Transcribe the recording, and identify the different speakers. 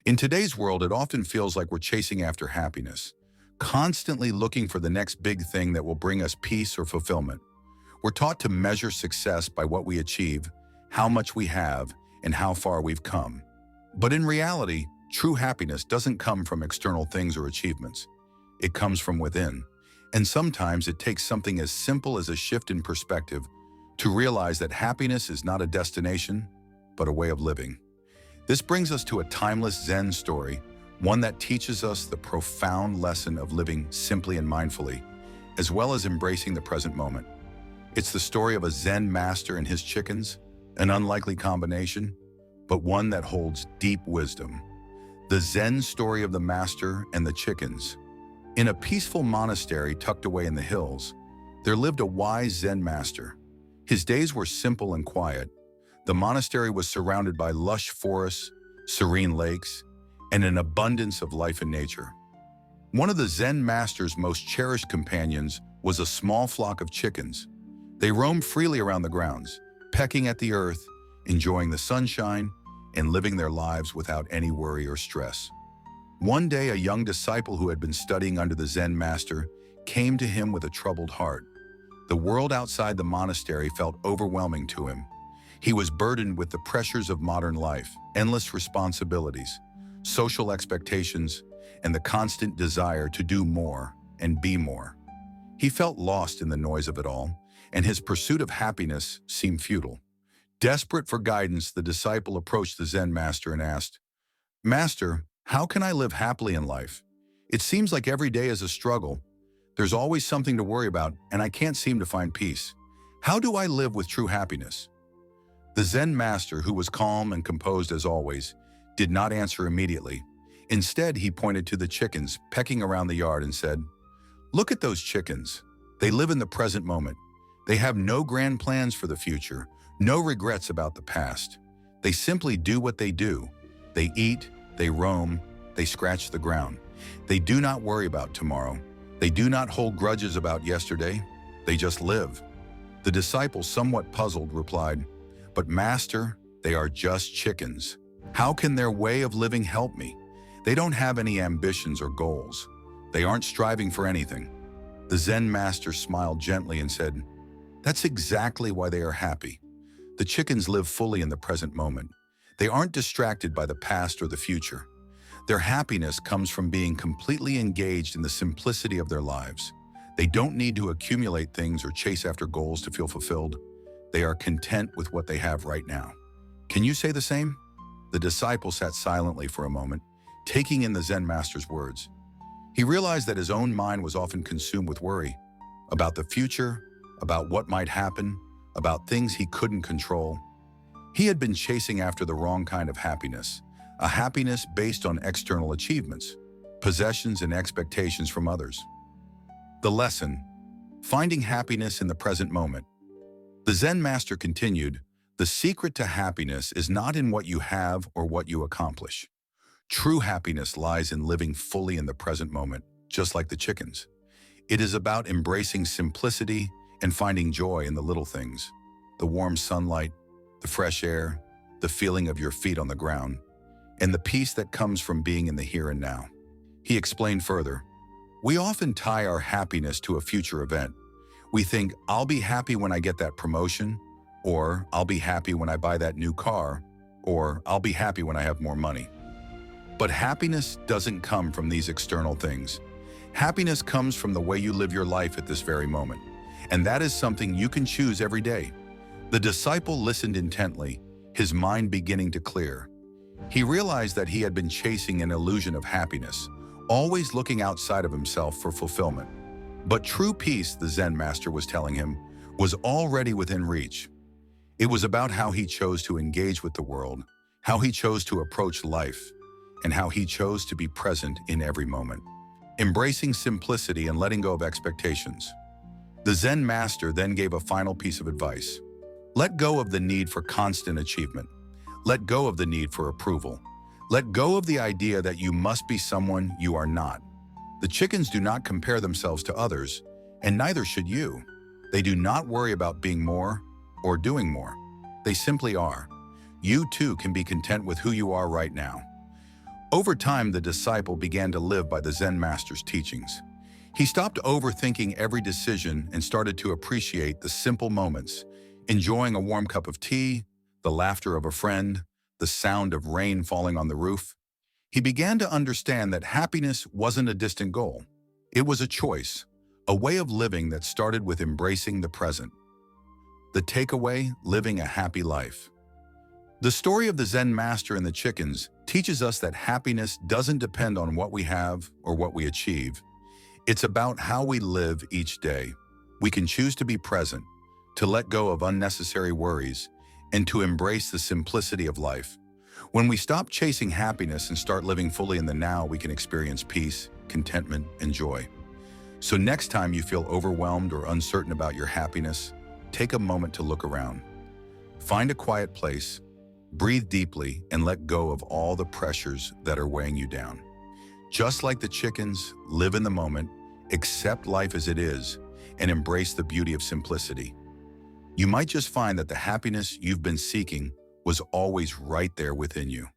Speaker 1: In today's world, it often feels like we're chasing after happiness, constantly looking for the next big thing that will bring us peace or fulfillment. We're taught to measure success by what we achieve, how much we have, and how far we've come. But in reality, true happiness doesn't come from external things or achievements. It comes from within. And sometimes it takes something as simple as a shift in perspective to realize that happiness is not a destination, but a way of living. This brings us to a timeless Zen story, one that teaches us the profound lesson of living simply and mindfully, as well as embracing the present moment. It's the story of a Zen master and his chickens, an unlikely combination, but one that holds deep wisdom. The Zen story of the master and the chickens. In a peaceful monastery tucked away in the hills, there lived a wise Zen master. His days were simple and quiet. The monastery was surrounded by lush forests, serene lakes, and an abundance of life and nature. One of the Zen master's most cherished companions was a small flock of chickens. They roamed freely around the grounds, pecking at the earth, enjoying the sunshine, and living their lives without any worry or stress. One day, a young disciple who had been studying under the Zen master came to him with a troubled heart. The world outside the monastery felt overwhelming to him. He was burdened with the pressures of modern life, endless responsibilities, social expectations, and the constant desire to do more and be more. He felt lost in the noise of it all, and his pursuit of happiness seemed futile. Desperate for guidance, the disciple approached the Zen master and asked, "Master, how can I live happily in life? It seems like every day is a struggle. There's always something to worry about, and I can't seem to find peace. How do I live with true happiness?" The Zen master, who was calm and composed as always, did not answer immediately. Instead, he pointed to the chickens pecking around the yard and said, "Look at those chickens. They live in the present moment. They have no grand plans for the future, no regrets about the past. They simply do what they do. They eat, they roam, they scratch the ground. They do not worry about tomorrow. They do not hold grudges about yesterday. They just live." The disciple, somewhat puzzled, replied, "But Master, they are just chickens. How can their way of living help me? They don't have any ambitions or goals. They aren't striving for anything." The Zen master smiled gently and said, "That's exactly why they are happy. The chickens live fully in the present moment. They aren't distracted by the past or the future. Their happiness comes from being completely engaged in the simplicity of their lives. They don't need to accumulate things or chase after goals to feel fulfilled. They are content with what they have right now. Can you say the same?" The disciple sat silently for a moment, taking in the Zen master's words. He realized that his own mind was often consumed with worry about the future, about what might happen, about things he couldn't control. He had been chasing after the wrong kind of happiness, a happiness based on external achievements, possessions, and expectations from others. The lesson: finding happiness in the present moment. The Zen master continued, "The secret to happiness is not in what you have or what you accomplish. True happiness lies in living fully in the present moment, just like the chickens. It is about embracing simplicity and finding joy in the little things, the warm sunlight, the fresh air, the feeling of your feet on the ground, and the peace that comes from being in the here and now." He explained further, "We often tie our happiness to a future event. We think, I'll be happy when I get that promotion, or I'll be happy when I buy that new car, or I'll be happy when I have more money. But happiness doesn't come from these external things. Happiness comes from the way you live your life at this very moment, and that is something you can choose every day." The disciple listened intently, his mind beginning to clear. He realized that he had been chasing an illusion of happiness, always looking outside of himself for fulfillment. But true peace, the Zen master was telling him, was already within reach. It was about how he chose to engage with the world, how he chose to approach life, and how he chose to be present in every moment, embracing simplicity and letting go of expectations. The Zen master then gave a final piece of advice. Let go of the need for constant achievement. Let go of the need for approval. Let go of the idea that you must be someone you are not. The chickens do not compare themselves to others, and neither should you. They do not worry about being more or doing more. They simply are. You too can be content with who you are right now. Over time, the disciple began to live by the Zen Master's teachings. He stopped overthinking every decision and started to appreciate the simple moments, enjoying a warm cup of tea, the laughter of a friend, the sound of rain falling on the roof. He began to understand that happiness wasn't a distant goal. It was a choice, a way of living that started with embracing the present. The takeaway: living a happy life. The story of the Zen Master and the chickens teaches us that happiness doesn't depend on what we have or what we achieve. It's about how we live each day. We can choose to be present, to let go of unnecessary worries, and to embrace the simplicity of life. When we stop chasing happiness and start living fully in the now, we can experience peace, contentment, and joy. So next time you feel overwhelmed or uncertain about your happiness, take a moment to look around. Find a quiet place, breathe deeply, and let go of all the pressures that are weighing you down. Just like the chickens, live in the moment, accept life as it is, and embrace the beauty of simplicity. You might just find that the happiness you've been seeking was always right there within you.